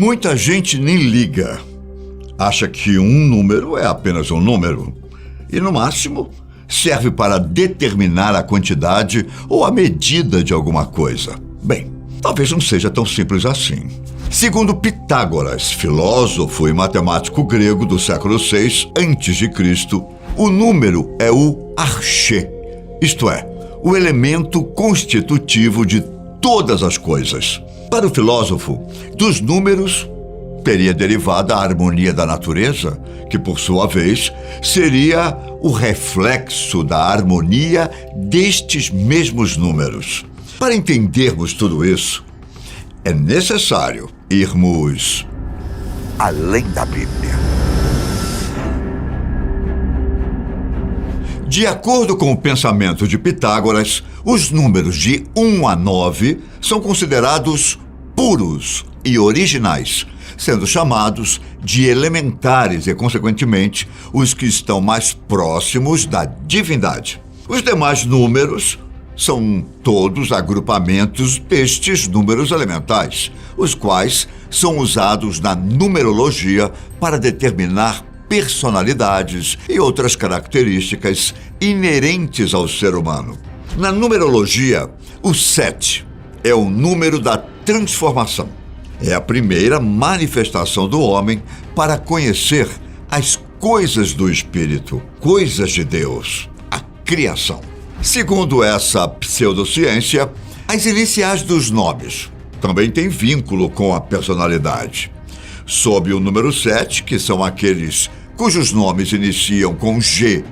Muita gente nem liga. Acha que um número é apenas um número e, no máximo, serve para determinar a quantidade ou a medida de alguma coisa. Bem, talvez não seja tão simples assim. Segundo Pitágoras, filósofo e matemático grego do século VI a.C., o número é o archê, isto é, o elemento constitutivo de todas as coisas. Para o filósofo, dos números teria derivado a harmonia da natureza, que, por sua vez, seria o reflexo da harmonia destes mesmos números. Para entendermos tudo isso, é necessário irmos além da Bíblia. De acordo com o pensamento de Pitágoras, os números de 1 a 9 são considerados puros e originais, sendo chamados de elementares e, consequentemente, os que estão mais próximos da divindade. Os demais números são todos agrupamentos destes números elementais, os quais são usados na numerologia para determinar personalidades e outras características inerentes ao ser humano. Na numerologia, o 7 é o número da transformação. É a primeira manifestação do homem para conhecer as coisas do Espírito, coisas de Deus, a criação. Segundo essa pseudociência, as iniciais dos nomes também têm vínculo com a personalidade. Sob o número 7, que são aqueles cujos nomes iniciam com G,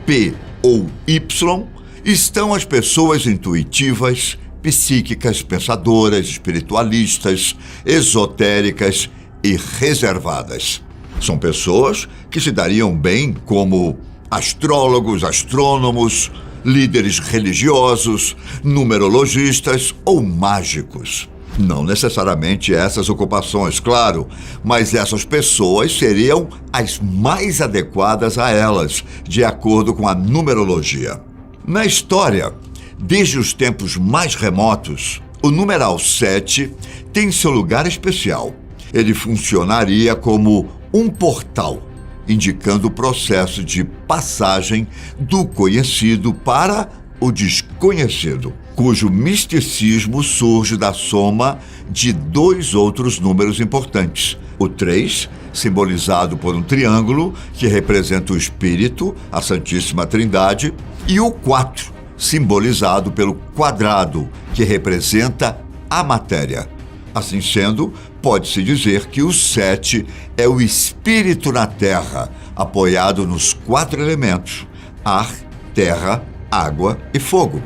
P ou Y, estão as pessoas intuitivas, psíquicas, pensadoras, espiritualistas, esotéricas e reservadas. São pessoas que se dariam bem como astrólogos, astrônomos, líderes religiosos, numerologistas ou mágicos. Não necessariamente essas ocupações, claro, mas essas pessoas seriam as mais adequadas a elas, de acordo com a numerologia. Na história, desde os tempos mais remotos, o numeral 7 tem seu lugar especial. Ele funcionaria como um portal, indicando o processo de passagem do conhecido para o desconhecido, cujo misticismo surge da soma de dois outros números importantes. O 3, simbolizado por um triângulo, que representa o Espírito, a Santíssima Trindade, e o 4, simbolizado pelo quadrado, que representa a matéria. Assim sendo, pode-se dizer que o 7 é o Espírito na Terra, apoiado nos 4 elementos: ar, terra, água e fogo.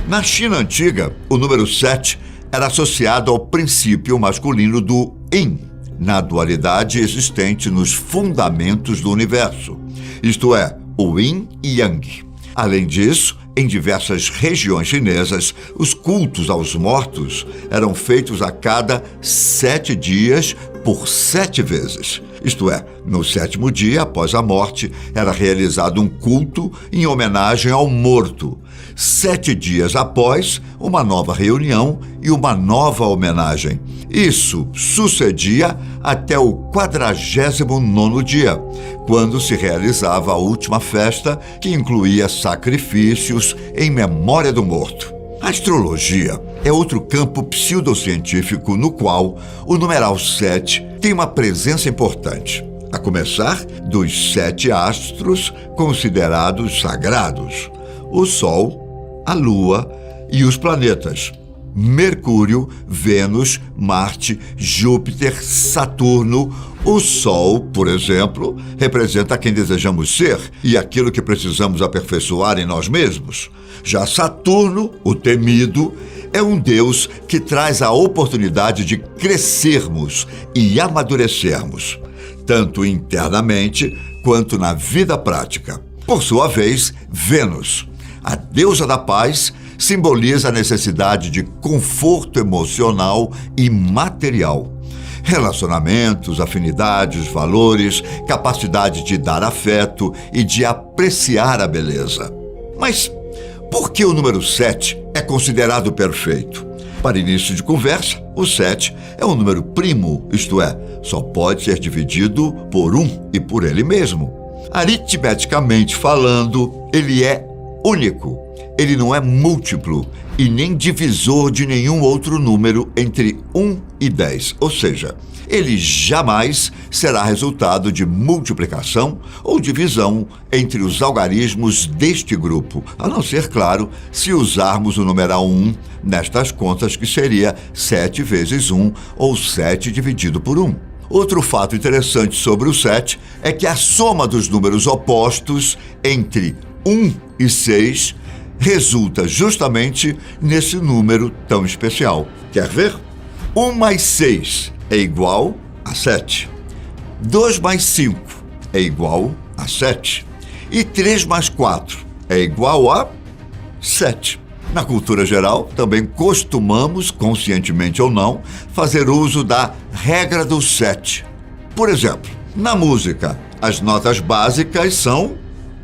Na China antiga, o número 7 era associado ao princípio masculino do Yin, na dualidade existente nos fundamentos do universo, isto é, o Yin e Yang. Além disso, em diversas regiões chinesas, os cultos aos mortos eram feitos a cada 7 dias por 7 vezes. Isto é, no 7º dia após a morte, era realizado um culto em homenagem ao morto. 7 dias após, uma nova reunião e uma nova homenagem. Isso sucedia até o 49º dia, quando se realizava a última festa, que incluía sacrifícios em memória do morto. A astrologia é outro campo pseudocientífico no qual o numeral 7 tem uma presença importante, a começar dos 7 astros considerados sagrados: o Sol, a Lua e os planetas Mercúrio, Vênus, Marte, Júpiter, Saturno. O Sol, por exemplo, representa quem desejamos ser e aquilo que precisamos aperfeiçoar em nós mesmos. Já Saturno, o temido, é um deus que traz a oportunidade de crescermos e amadurecermos, tanto internamente quanto na vida prática. Por sua vez, Vênus, a deusa da paz, simboliza a necessidade de conforto emocional e material. Relacionamentos, afinidades, valores, capacidade de dar afeto e de apreciar a beleza. Mas por que o número 7 é considerado perfeito? Para início de conversa, o 7 é um número primo, isto é, só pode ser dividido por 1 e por ele mesmo. Aritmeticamente falando, ele é único. Ele não é múltiplo e nem divisor de nenhum outro número entre 1 e 10, ou seja, ele jamais será resultado de multiplicação ou divisão entre os algarismos deste grupo, a não ser, claro, se usarmos o numeral 1 nestas contas, que seria 7 vezes 1 ou 7 dividido por 1. Outro fato interessante sobre o 7 é que a soma dos números opostos entre 1 e 6 resulta justamente nesse número tão especial. Quer ver? 1 mais 6 é igual a 7. 2 mais 5 é igual a 7. E 3 mais 4 é igual a 7. Na cultura geral, também costumamos, conscientemente ou não, fazer uso da regra do 7. Por exemplo, na música, as notas básicas são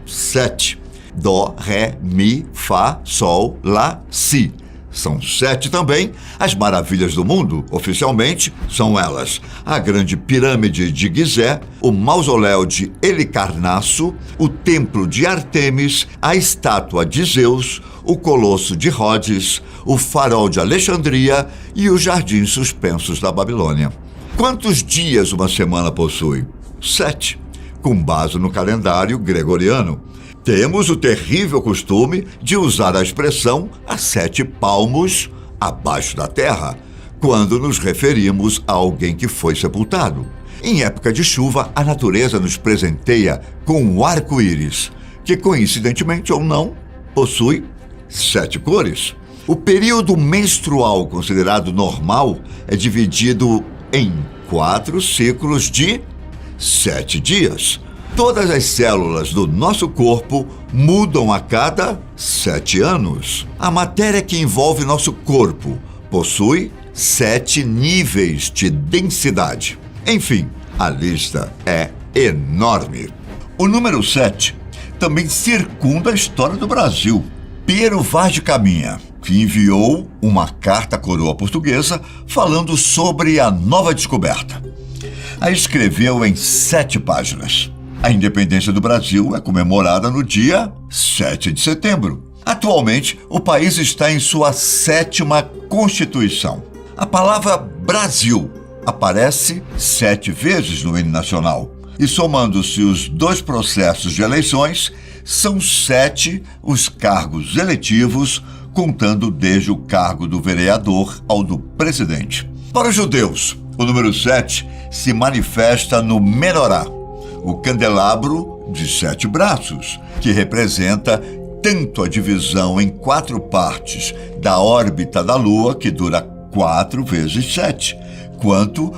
7. Dó, Ré, Mi, Fá, Sol, Lá, Si. São 7 também as maravilhas do mundo. Oficialmente, são elas: a Grande Pirâmide de Gizé, o Mausoléu de Helicarnasso, o Templo de Ártemis, a Estátua de Zeus, o Colosso de Rhodes, o Farol de Alexandria e os Jardins Suspensos da Babilônia. Quantos dias uma semana possui? 7, com base no calendário gregoriano. Temos o terrível costume de usar a expressão a 7 palmos abaixo da terra, quando nos referimos a alguém que foi sepultado. Em época de chuva, a natureza nos presenteia com o arco-íris, que, coincidentemente ou não, possui 7 cores. O período menstrual considerado normal é dividido em 4 ciclos de 7 dias. Todas as células do nosso corpo mudam a cada 7 anos. A matéria que envolve nosso corpo possui 7 níveis de densidade. Enfim, a lista é enorme. O número 7 também circunda a história do Brasil. Pero Vaz de Caminha, que enviou uma carta à coroa portuguesa falando sobre a nova descoberta. A escreveu em 7 páginas. A independência do Brasil é comemorada no dia 7 de setembro. Atualmente, o país está em sua 7ª Constituição. A palavra Brasil aparece 7 vezes no hino nacional. E somando-se os 2 processos de eleições, são 7 os cargos eletivos, contando desde o cargo do vereador ao do presidente. Para os judeus, o número 7 se manifesta no menorá, o candelabro de 7 braços, que representa tanto a divisão em 4 partes da órbita da Lua, que dura 4 vezes 7, quanto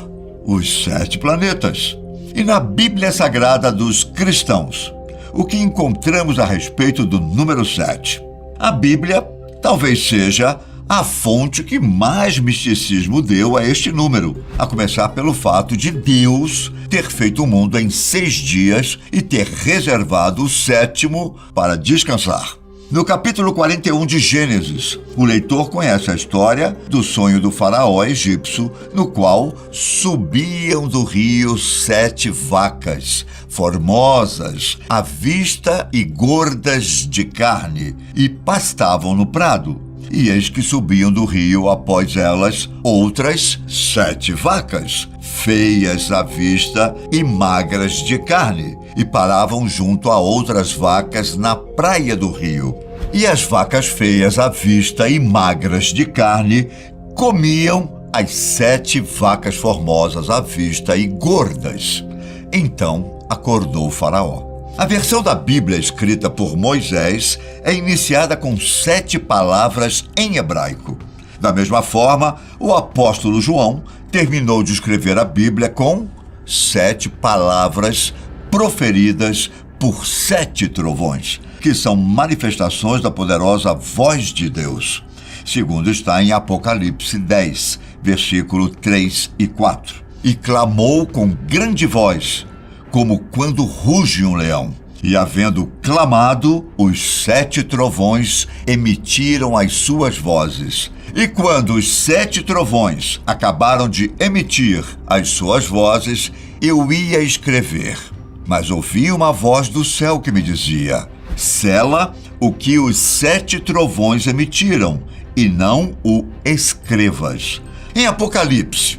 os 7 planetas. E na Bíblia Sagrada dos cristãos, o que encontramos a respeito do número 7? A Bíblia talvez seja a fonte que mais misticismo deu a este número, a começar pelo fato de Deus ter feito o mundo em 6 dias e ter reservado o 7º para descansar. No capítulo 41 de Gênesis, o leitor conhece a história do sonho do faraó egípcio, no qual subiam do rio 7 vacas, formosas, à vista e gordas de carne, e pastavam no prado. E eis que subiam do rio após elas outras 7 vacas, feias à vista e magras de carne, e paravam junto a outras vacas na praia do rio. E as vacas feias à vista e magras de carne comiam as 7 vacas formosas à vista e gordas. Então acordou o faraó. A versão da Bíblia escrita por Moisés é iniciada com 7 palavras em hebraico. Da mesma forma, o apóstolo João terminou de escrever a Bíblia com 7 palavras proferidas por 7 trovões, que são manifestações da poderosa voz de Deus, segundo está em Apocalipse 10, versículo 3 e 4. E clamou com grande voz, como quando ruge um leão, E havendo clamado, os 7 trovões emitiram as suas vozes. E quando os 7 trovões acabaram de emitir as suas vozes, eu ia escrever. Mas ouvi uma voz do céu que me dizia: sela o que os 7 trovões emitiram, e não o escrevas. Em Apocalipse,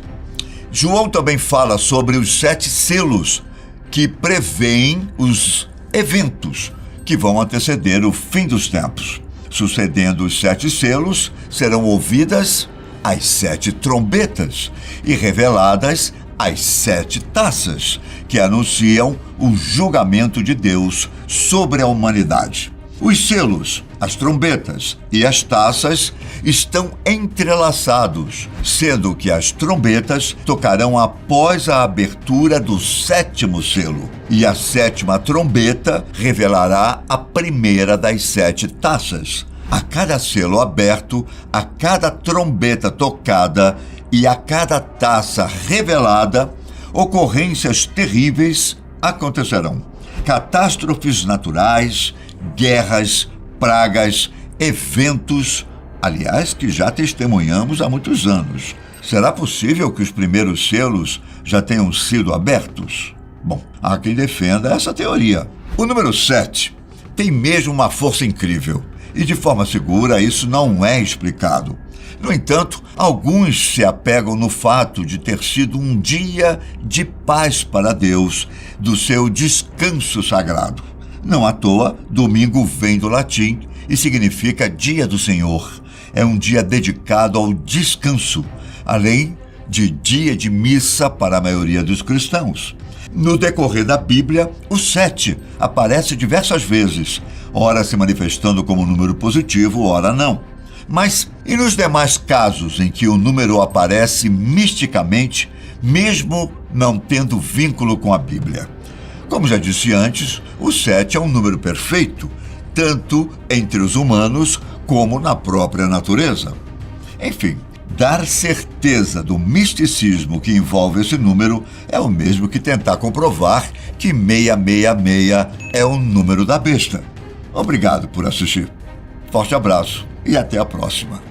João também fala sobre os 7 selos que prevêem os eventos que vão anteceder o fim dos tempos. Sucedendo os 7 selos, serão ouvidas as 7 trombetas e reveladas as 7 taças, que anunciam o julgamento de Deus sobre a humanidade. Os selos, as trombetas e as taças estão entrelaçados, sendo que as trombetas tocarão após a abertura do 7º selo, e a 7ª trombeta revelará a primeira das 7 taças. A cada selo aberto, a cada trombeta tocada e a cada taça revelada, ocorrências terríveis acontecerão. Catástrofes naturais, guerras, pragas, eventos, aliás, que já testemunhamos há muitos anos. Será possível que os primeiros selos já tenham sido abertos? Bom, há quem defenda essa teoria. O número 7 tem mesmo uma força incrível, e de forma segura isso não é explicado. No entanto, alguns se apegam no fato de ter sido um dia de paz para Deus, do seu descanso sagrado. Não à toa, domingo vem do latim e significa Dia do Senhor. É um dia dedicado ao descanso, além de dia de missa para a maioria dos cristãos. No decorrer da Bíblia, o 7 aparece diversas vezes, ora se manifestando como número positivo, ora não. Mas e nos demais casos em que o número aparece misticamente, mesmo não tendo vínculo com a Bíblia? Como já disse antes, o 7 é um número perfeito, tanto entre os humanos como na própria natureza. Enfim, dar certeza do misticismo que envolve esse número é o mesmo que tentar comprovar que 666 é o número da besta. Obrigado por assistir. Forte abraço e até a próxima.